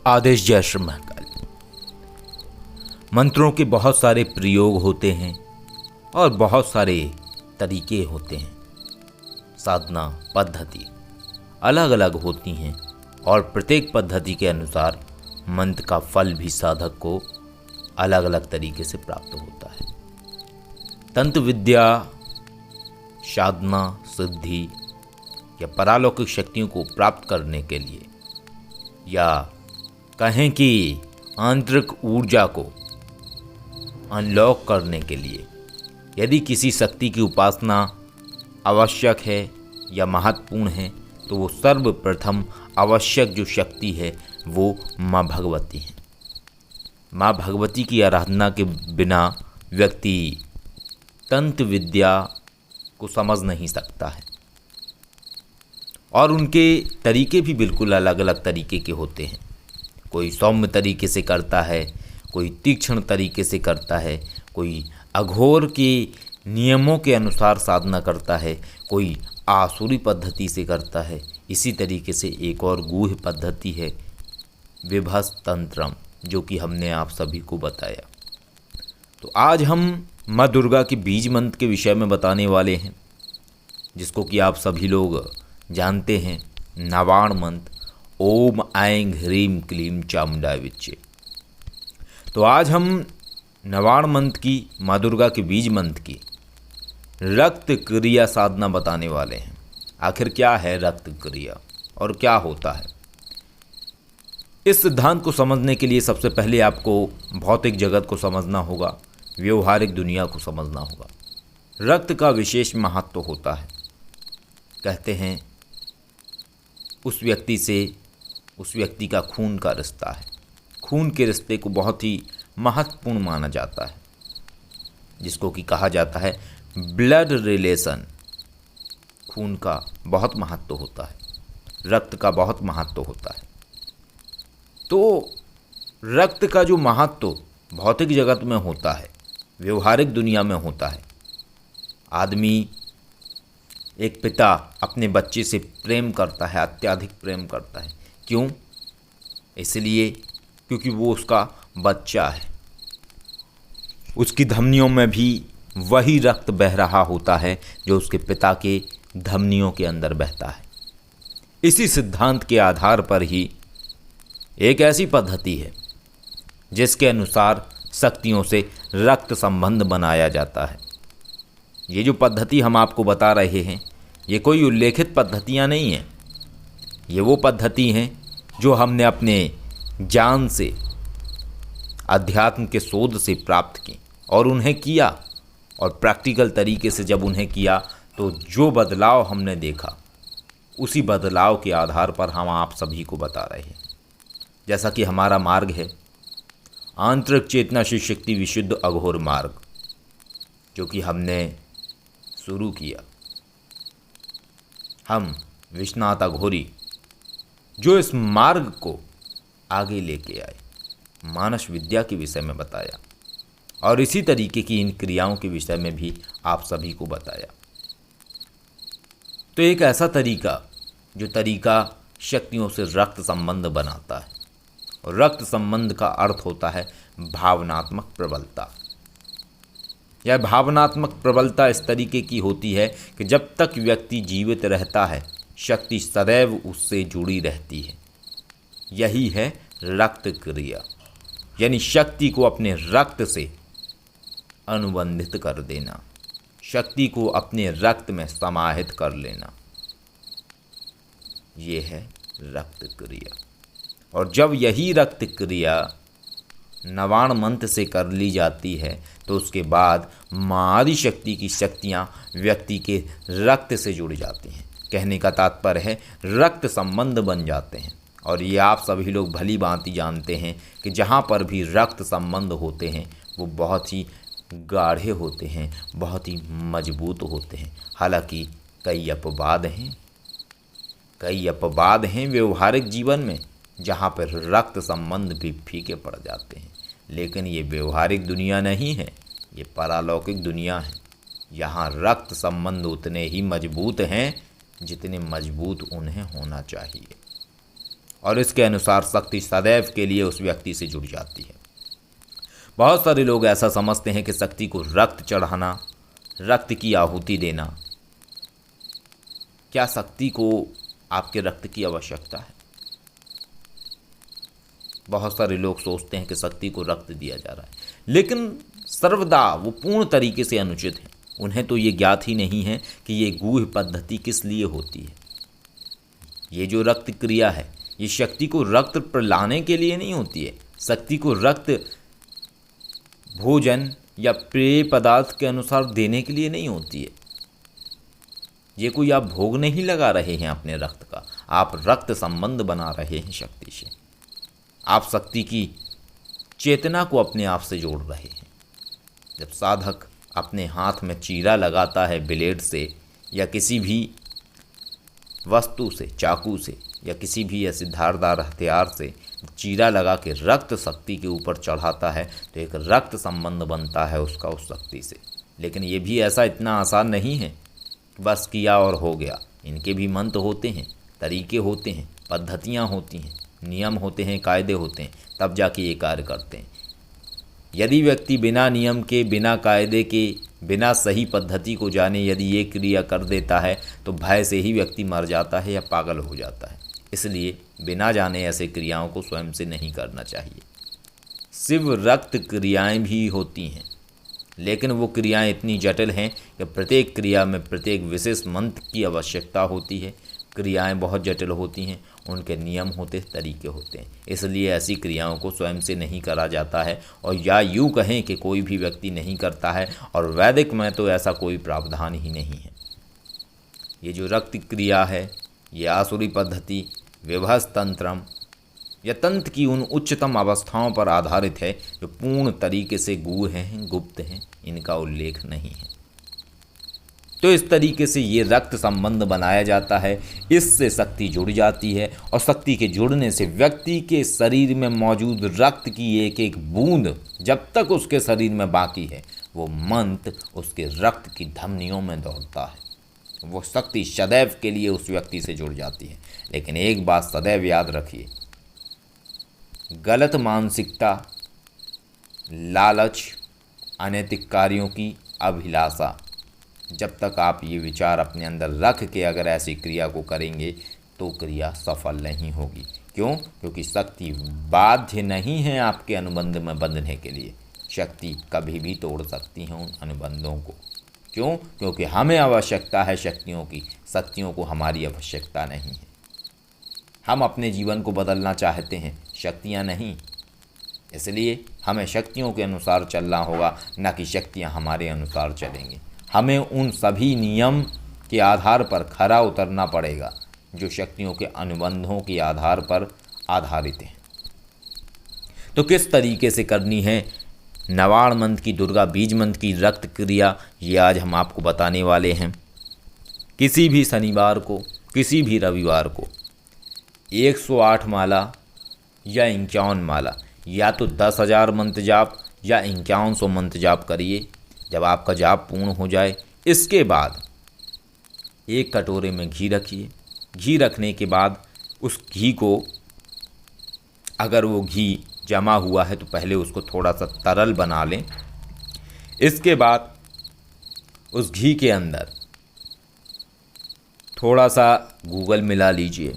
आदेश जय श्री महाकाल। मंत्रों के बहुत सारे प्रयोग होते हैं और बहुत सारे तरीके होते हैं। साधना पद्धति अलग अलग होती हैं और प्रत्येक पद्धति के अनुसार मंत्र का फल भी साधक को अलग अलग तरीके से प्राप्त होता है। तंत्र विद्या, साधना, सिद्धि या परालौकिक शक्तियों को प्राप्त करने के लिए या कहें कि आंतरिक ऊर्जा को अनलॉक करने के लिए यदि किसी शक्ति की उपासना आवश्यक है या महत्वपूर्ण है तो वो सर्वप्रथम आवश्यक जो शक्ति है वो माँ भगवती है। माँ भगवती की आराधना के बिना व्यक्ति तंत्र विद्या को समझ नहीं सकता है और उनके तरीके भी बिल्कुल अलग अलग तरीके के होते हैं। कोई सौम्य तरीके से करता है, कोई तीक्ष्ण तरीके से करता है, कोई अघोर के नियमों के अनुसार साधना करता है, कोई आसुरी पद्धति से करता है। इसी तरीके से एक और गूढ़ पद्धति है विभस तंत्रम, जो कि हमने आप सभी को बताया। तो आज हम माँ दुर्गा के बीज मंत्र के विषय में बताने वाले हैं, जिसको कि आप सभी लोग जानते हैं, नवाण मंत्र ओम ऐं ह्रीं क्लीं चामुंडाय विच्चे। तो आज हम नवाण मंत्र की, माँ दुर्गा के बीज मंत्र की रक्त क्रिया साधना बताने वाले हैं। आखिर क्या है रक्त क्रिया और क्या होता है? इस सिद्धांत को समझने के लिए सबसे पहले आपको भौतिक जगत को समझना होगा, व्यवहारिक दुनिया को समझना होगा। रक्त का विशेष महत्व होता है। कहते हैं उस व्यक्ति से उस व्यक्ति का खून का रिश्ता है। खून के रिश्ते को बहुत ही महत्वपूर्ण माना जाता है, जिसको कि कहा जाता है ब्लड रिलेशन। खून का बहुत महत्व होता है, रक्त का बहुत महत्व होता है। तो रक्त का जो महत्व भौतिक जगत में होता है, व्यवहारिक दुनिया में होता है। आदमी, एक पिता अपने बच्चे से प्रेम करता है, अत्यधिक प्रेम करता है। क्यों? इसलिए क्योंकि वो उसका बच्चा है। उसकी धमनियों में भी वही रक्त बह रहा होता है जो उसके पिता के धमनियों के अंदर बहता है। इसी सिद्धांत के आधार पर ही एक ऐसी पद्धति है जिसके अनुसार शक्तियों से रक्त संबंध बनाया जाता है। ये जो पद्धति हम आपको बता रहे हैं, ये कोई उल्लेखित पद्धतियाँ नहीं हैं। ये वो पद्धति हैं जो हमने अपने ज्ञान से, अध्यात्म के शोध से प्राप्त की और उन्हें किया। और प्रैक्टिकल तरीके से जब उन्हें किया तो जो बदलाव हमने देखा, उसी बदलाव के आधार पर हम आप सभी को बता रहे हैं। जैसा कि हमारा मार्ग है आंतरिक चेतना से शक्ति विशुद्ध अघोर मार्ग, जो कि हमने शुरू किया। हम विश्वनाथ अघोरी जो इस मार्ग को आगे लेके आए, मानस विद्या के विषय में बताया और इसी तरीके की इन क्रियाओं के विषय में भी आप सभी को बताया। तो एक ऐसा तरीका, जो तरीका शक्तियों से रक्त संबंध बनाता है, और रक्त संबंध का अर्थ होता है भावनात्मक प्रबलता। यह भावनात्मक प्रबलता इस तरीके की होती है कि जब तक व्यक्ति जीवित रहता है, शक्ति सदैव उससे जुड़ी रहती है। यही है रक्त क्रिया, यानी शक्ति को अपने रक्त से अनुबंधित कर देना, शक्ति को अपने रक्त में समाहित कर लेना। ये है रक्त क्रिया। और जब यही रक्त क्रिया नवाण मंत्र से कर ली जाती है तो उसके बाद माँ आदि शक्ति की शक्तियाँ व्यक्ति के रक्त से जुड़ जाती हैं। कहने का तात्पर्य है रक्त संबंध बन जाते हैं। और ये आप सभी लोग भली भांति जानते हैं कि जहाँ पर भी रक्त संबंध होते हैं वो बहुत ही गाढ़े होते हैं, बहुत ही मजबूत होते हैं। हालांकि कई अपवाद हैं व्यवहारिक जीवन में, जहाँ पर रक्त संबंध भी फीके पड़ जाते हैं। लेकिन ये व्यवहारिक दुनिया नहीं है, ये पारलौकिक दुनिया है। यहाँ रक्त संबंध उतने ही मजबूत हैं जितने मजबूत उन्हें होना चाहिए, और इसके अनुसार शक्ति सदैव के लिए उस व्यक्ति से जुड़ जाती है। बहुत सारे लोग ऐसा समझते हैं कि शक्ति को रक्त चढ़ाना, रक्त की आहुति देना, क्या शक्ति को आपके रक्त की आवश्यकता है? बहुत सारे लोग सोचते हैं कि शक्ति को रक्त दिया जा रहा है, लेकिन सर्वदा वो पूर्ण तरीके से अनुचित है। उन्हें तो ये ज्ञात ही नहीं है कि ये गूढ़ पद्धति किस लिए होती है। ये जो रक्त क्रिया है, ये शक्ति को रक्त पर लाने के लिए नहीं होती है। शक्ति को रक्त भोजन या पेय पदार्थ के अनुसार देने के लिए नहीं होती है। ये कोई आप भोग नहीं लगा रहे हैं अपने रक्त का, आप रक्त संबंध बना रहे हैं शक्ति से। आप शक्ति की चेतना को अपने आप से जोड़ रहे हैं। जब साधक अपने हाथ में चीरा लगाता है ब्लेड से या किसी भी वस्तु से, चाकू से या किसी भी ऐसे धारदार हथियार से चीरा लगा के रक्त शक्ति के ऊपर चढ़ाता है, तो एक रक्त संबंध बनता है उसका उस शक्ति से। लेकिन ये भी ऐसा इतना आसान नहीं है, बस किया और हो गया। इनके भी मंत्र होते हैं, तरीके होते हैं, पद्धतियाँ होती हैं, नियम होते हैं, कायदे होते हैं, तब जाके ये कार्य करते हैं। यदि व्यक्ति बिना नियम के, बिना कायदे के, बिना सही पद्धति को जाने यदि ये क्रिया कर देता है तो भय से ही व्यक्ति मर जाता है या पागल हो जाता है। इसलिए बिना जाने ऐसे क्रियाओं को स्वयं से नहीं करना चाहिए। शिव रक्त क्रियाएं भी होती हैं, लेकिन वो क्रियाएं इतनी जटिल हैं कि प्रत्येक क्रिया में प्रत्येक विशेष मंत्र की आवश्यकता होती है। क्रियाएं बहुत जटिल होती हैं, उनके नियम होते, तरीके होते हैं। इसलिए ऐसी क्रियाओं को स्वयं से नहीं करा जाता है, और या यूँ कहें कि कोई भी व्यक्ति नहीं करता है, और वैदिक में तो ऐसा कोई प्रावधान ही नहीं है। ये जो रक्त क्रिया है, ये आसुरी पद्धति विभस तंत्रम या तंत्र की उन उच्चतम अवस्थाओं पर आधारित है जो पूर्ण तरीके से गूढ़ हैं, गुप्त हैं, इनका उल्लेख नहीं है। तो इस तरीके से ये रक्त संबंध बनाया जाता है, इससे शक्ति जुड़ जाती है, और शक्ति के जुड़ने से व्यक्ति के शरीर में मौजूद रक्त की एक एक बूंद जब तक उसके शरीर में बाकी है, वो मंत्र उसके रक्त की धमनियों में दौड़ता है। वो शक्ति सदैव के लिए उस व्यक्ति से जुड़ जाती है। लेकिन एक बात सदैव याद रखिए, गलत मानसिकता, लालच, अनैतिक कार्यों की अभिलाषा, जब तक आप ये विचार अपने अंदर रख के अगर ऐसी क्रिया को करेंगे तो क्रिया सफल नहीं होगी। क्यों? क्योंकि शक्ति बाध्य नहीं है आपके अनुबंध में बंधने के लिए। शक्ति कभी भी तोड़ सकती है उन अनुबंधों को। क्यों? क्योंकि हमें आवश्यकता है शक्तियों की, शक्तियों को हमारी आवश्यकता नहीं है। हम अपने जीवन को बदलना चाहते हैं, शक्तियाँ नहीं। इसलिए हमें शक्तियों के अनुसार चलना होगा, न कि शक्तियाँ हमारे अनुसार चलेंगी। हमें उन सभी नियम के आधार पर खरा उतरना पड़ेगा जो शक्तियों के अनुबंधों के आधार पर आधारित हैं। तो किस तरीके से करनी है नवाण मंत्र की, दुर्गा बीज मंत्र की रक्त क्रिया, ये आज हम आपको बताने वाले हैं। किसी भी शनिवार को, किसी भी रविवार को 108 माला या 51 माला, या तो 10,000 मंत्र जाप या 5100 मंत्र जाप करिए। जब आपका जाप पूर्ण हो जाए, इसके बाद एक कटोरे में घी रखिए। घी रखने के बाद उस घी को, अगर वो घी जमा हुआ है तो पहले उसको थोड़ा सा तरल बना लें। इसके बाद उस घी के अंदर थोड़ा सा गूगल मिला लीजिए,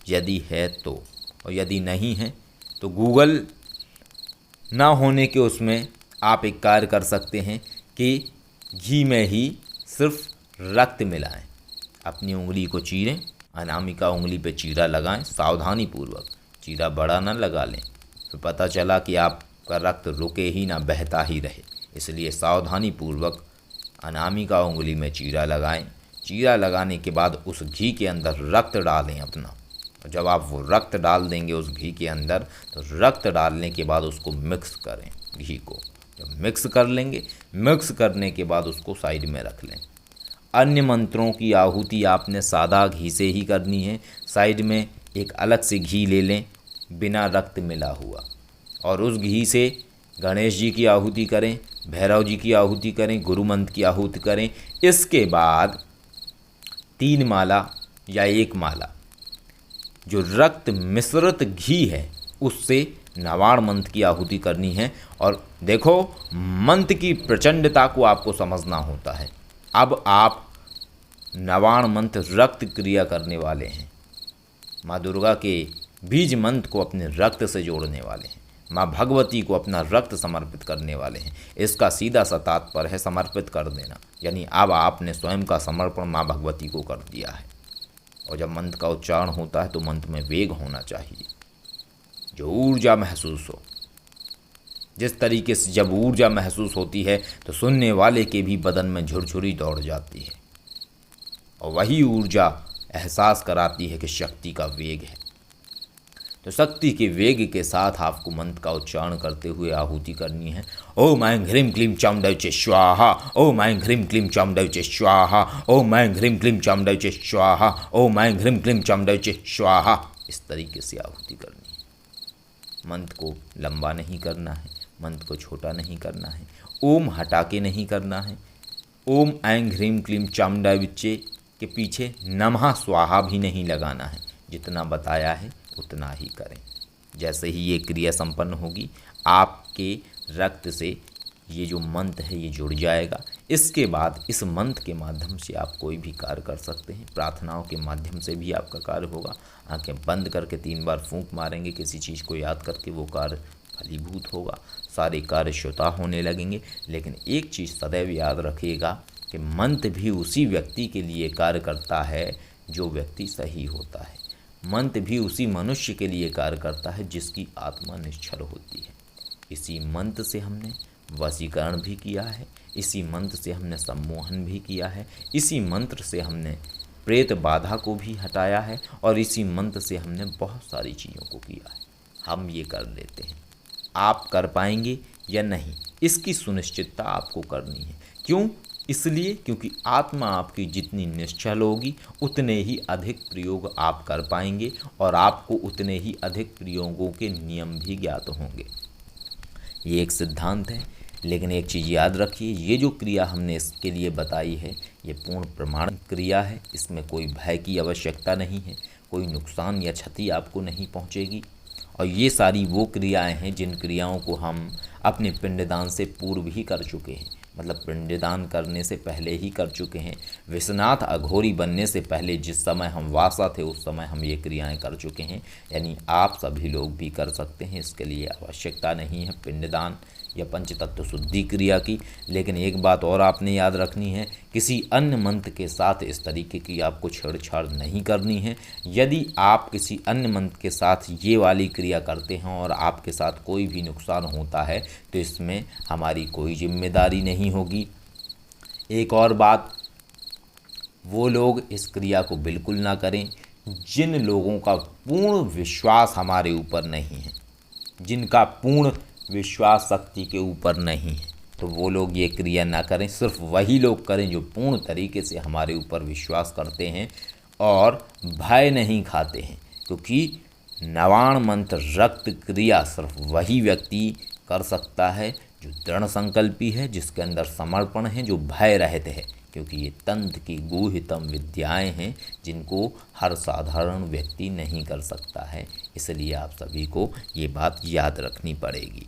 यदि है तो, और यदि नहीं है तो गूगल ना होने के उसमें आप एक कार्य कर सकते हैं कि घी में ही सिर्फ रक्त मिलाएं। अपनी उंगली को चीरें, अनामिका उंगली पे चीरा लगाएं, सावधानी पूर्वक। चीरा बड़ा ना लगा लें, फिर पता चला कि आपका रक्त रुके ही ना, बहता ही रहे। इसलिए सावधानी पूर्वक अनामिका उंगली में चीरा लगाएं। चीरा लगाने के बाद उस घी के अंदर रक्त डालें अपना। जब आप वो रक्त डाल देंगे उस घी के अंदर, तो रक्त डालने के बाद उसको मिक्स करें घी को। जब मिक्स कर लेंगे, मिक्स करने के बाद उसको साइड में रख लें। अन्य मंत्रों की आहुति आपने सादा घी से ही करनी है। साइड में एक अलग से घी ले लें बिना रक्त मिला हुआ, और उस घी से गणेश जी की आहुति करें, भैरव जी की आहुति करें, गुरु मंत्र की आहुति करें। इसके बाद 3 माला या 1 माला जो रक्त मिश्रित घी है उससे नवाण मंत्र की आहुति करनी है। और देखो, मंत्र की प्रचंडता को आपको समझना होता है। अब आप नवाण मंत्र रक्त क्रिया करने वाले हैं, माँ दुर्गा के बीज मंत्र को अपने रक्त से जोड़ने वाले हैं, माँ भगवती को अपना रक्त समर्पित करने वाले हैं। इसका सीधा सा तात्पर्य है समर्पित कर देना, यानी अब आपने स्वयं का समर्पण माँ भगवती को कर दिया है। और जब मंत्र का उच्चारण होता है तो मंत्र में वेग होना चाहिए, जो ऊर्जा महसूस हो। जिस तरीके से जब ऊर्जा महसूस होती है तो सुनने वाले के भी बदन में झुरझुरी दौड़ जाती है, और वही ऊर्जा एहसास कराती है कि शक्ति का वेग है। तो शक्ति के वेग के साथ आपको मंत्र का उच्चारण करते हुए आहुति करनी है। ओम ऐं ह्रीं क्लीं चामुण्डायै स्वाहा, ओम ऐं ह्रीं क्लीं चामुण्डायै स्वाहा, ओम ऐं ह्रीं क्लीं चामुण्डायै स्वाहा, ओम ऐं ह्रीं क्लीं चामुण्डायै स्वाहा। इस तरीके से आहुति करनी है। मंत्र को लंबा नहीं करना है, मंत्र को छोटा नहीं करना है, ओम हटा के नहीं करना है। ओम ऐं ह्रीं क्लीं चामुण्डायै के पीछे नमः स्वाहा भी नहीं लगाना है। जितना बताया है उतना ही करें। जैसे ही ये क्रिया संपन्न होगी, आपके रक्त से ये जो मंत्र है ये जुड़ जाएगा। इसके बाद इस मंत्र के माध्यम से आप कोई भी कार्य कर सकते हैं। प्रार्थनाओं के माध्यम से भी आपका कार्य होगा। आंखें बंद करके 3 बार फूंक मारेंगे किसी चीज़ को याद करके, वो कार्य फलीभूत होगा, सारे कार्य स्वतः होने लगेंगे। लेकिन एक चीज़ सदैव याद रखिएगा कि मंत्र भी उसी व्यक्ति के लिए कार्य करता है जो व्यक्ति सही होता है। मंत्र भी उसी मनुष्य के लिए कार्य करता है जिसकी आत्मा निश्चल होती है। इसी मंत्र से हमने वशीकरण भी किया है, इसी मंत्र से हमने सम्मोहन भी किया है, इसी मंत्र से हमने प्रेत बाधा को भी हटाया है, और इसी मंत्र से हमने बहुत सारी चीज़ों को किया है। हम ये कर लेते हैं। आप कर पाएंगे या नहीं, इसकी सुनिश्चितता आपको करनी है। क्यों? इसलिए क्योंकि आत्मा आपकी जितनी निश्चल होगी उतने ही अधिक प्रयोग आप कर पाएंगे, और आपको उतने ही अधिक प्रयोगों के नियम भी ज्ञात होंगे। ये एक सिद्धांत है। लेकिन एक चीज़ याद रखिए, ये जो क्रिया हमने इसके लिए बताई है ये पूर्ण प्रमाण क्रिया है। इसमें कोई भय की आवश्यकता नहीं है, कोई नुकसान या क्षति आपको नहीं पहुँचेगी। और ये सारी वो क्रियाएं हैं जिन क्रियाओं को हम अपने पिंडदान से पूर्व ही कर चुके हैं, मतलब पिंडदान करने से पहले ही कर चुके हैं। विश्वनाथ अघोरी बनने से पहले जिस समय हम वासा थे उस समय हम ये क्रियाएं कर चुके हैं। यानी आप सभी लोग भी कर सकते हैं। इसके लिए आवश्यकता नहीं है पिंडदान या पंचतत्व शुद्धि क्रिया की। लेकिन एक बात और आपने याद रखनी है, किसी अन्य मंत्र के साथ इस तरीके की आपको छेड़छाड़ नहीं करनी है। यदि आप किसी अन्य मंत्र के साथ ये वाली क्रिया करते हैं और आपके साथ कोई भी नुकसान होता है तो इसमें हमारी कोई जिम्मेदारी नहीं होगी। एक और बात, वो लोग इस क्रिया को बिल्कुल ना करें जिन लोगों का पूर्ण विश्वास हमारे ऊपर नहीं है, जिनका पूर्ण विश्वास शक्ति के ऊपर नहीं है, तो वो लोग ये क्रिया ना करें। सिर्फ वही लोग करें जो पूर्ण तरीके से हमारे ऊपर विश्वास करते हैं और भय नहीं खाते हैं। क्योंकि नवाण मंत्र रक्त क्रिया सिर्फ वही व्यक्ति कर सकता है जो दृढ़ संकल्पी है, जिसके अंदर समर्पण है, जो भय रहित है। क्योंकि ये तंत्र की गूढ़तम विद्याएं हैं जिनको हर साधारण व्यक्ति नहीं कर सकता है। इसलिए आप सभी को ये बात याद रखनी पड़ेगी।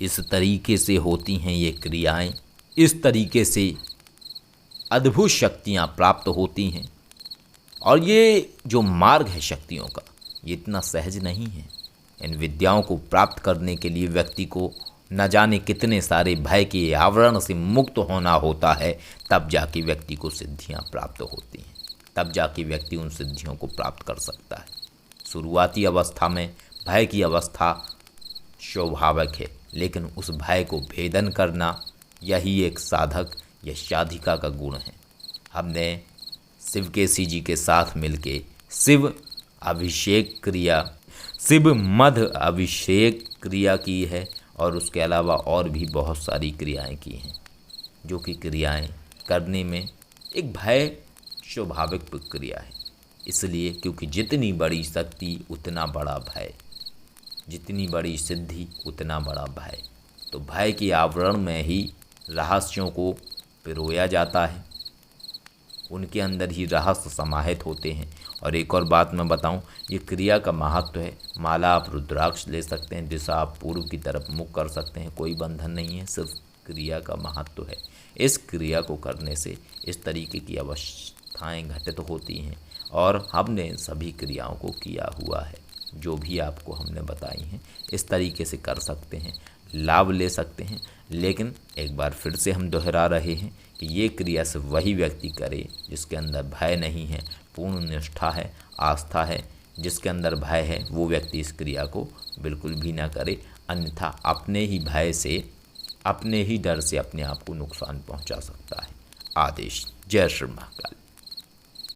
इस तरीके से होती हैं ये क्रियाएं, इस तरीके से अद्भुत शक्तियां प्राप्त होती हैं। और ये जो मार्ग है शक्तियों का, ये इतना सहज नहीं है। इन विद्याओं को प्राप्त करने के लिए व्यक्ति को न जाने कितने सारे भय के आवरण से मुक्त होना होता है, तब जाके व्यक्ति को सिद्धियां प्राप्त होती हैं, तब जाके व्यक्ति उन सिद्धियों को प्राप्त कर सकता है। शुरुआती अवस्था में भय की अवस्था स्वाभाविक है, लेकिन उस भय को भेदन करना यही एक साधक या साधिका का गुण है। हमने शिवकेशी जी के साथ मिलके शिव मध अभिषेक क्रिया की है, और उसके अलावा और भी बहुत सारी क्रियाएं की हैं, जो कि क्रियाएं करने में एक भय स्वाभाविक प्रक्रिया है। इसलिए क्योंकि जितनी बड़ी शक्ति उतना बड़ा भय, जितनी बड़ी सिद्धि उतना बड़ा भय। तो भय के आवरण में ही रहस्यों को पिरोया जाता है, उनके अंदर ही रहस्य समाहित होते हैं। और एक और बात मैं बताऊं, ये क्रिया का महत्व है। माला आप रुद्राक्ष ले सकते हैं, दिशा आप पूर्व की तरफ मुख कर सकते हैं, कोई बंधन नहीं है, सिर्फ क्रिया का महत्व है। इस क्रिया को करने से इस तरीके की अवस्थाएं घटित होती हैं और हमने इन सभी क्रियाओं को किया हुआ है, जो भी आपको हमने बताई हैं। इस तरीके से कर सकते हैं, लाभ ले सकते हैं। लेकिन एक बार फिर से हम दोहरा रहे हैं कि ये क्रिया सिर्फ वही व्यक्ति करे जिसके अंदर भय नहीं है, पूर्ण निष्ठा है, आस्था है। जिसके अंदर भय है वो व्यक्ति इस क्रिया को बिल्कुल भी ना करे, अन्यथा अपने ही भय से, अपने ही डर से अपने आप को नुकसान पहुंचा सकता है। आदेश। जय श्री महाकाल।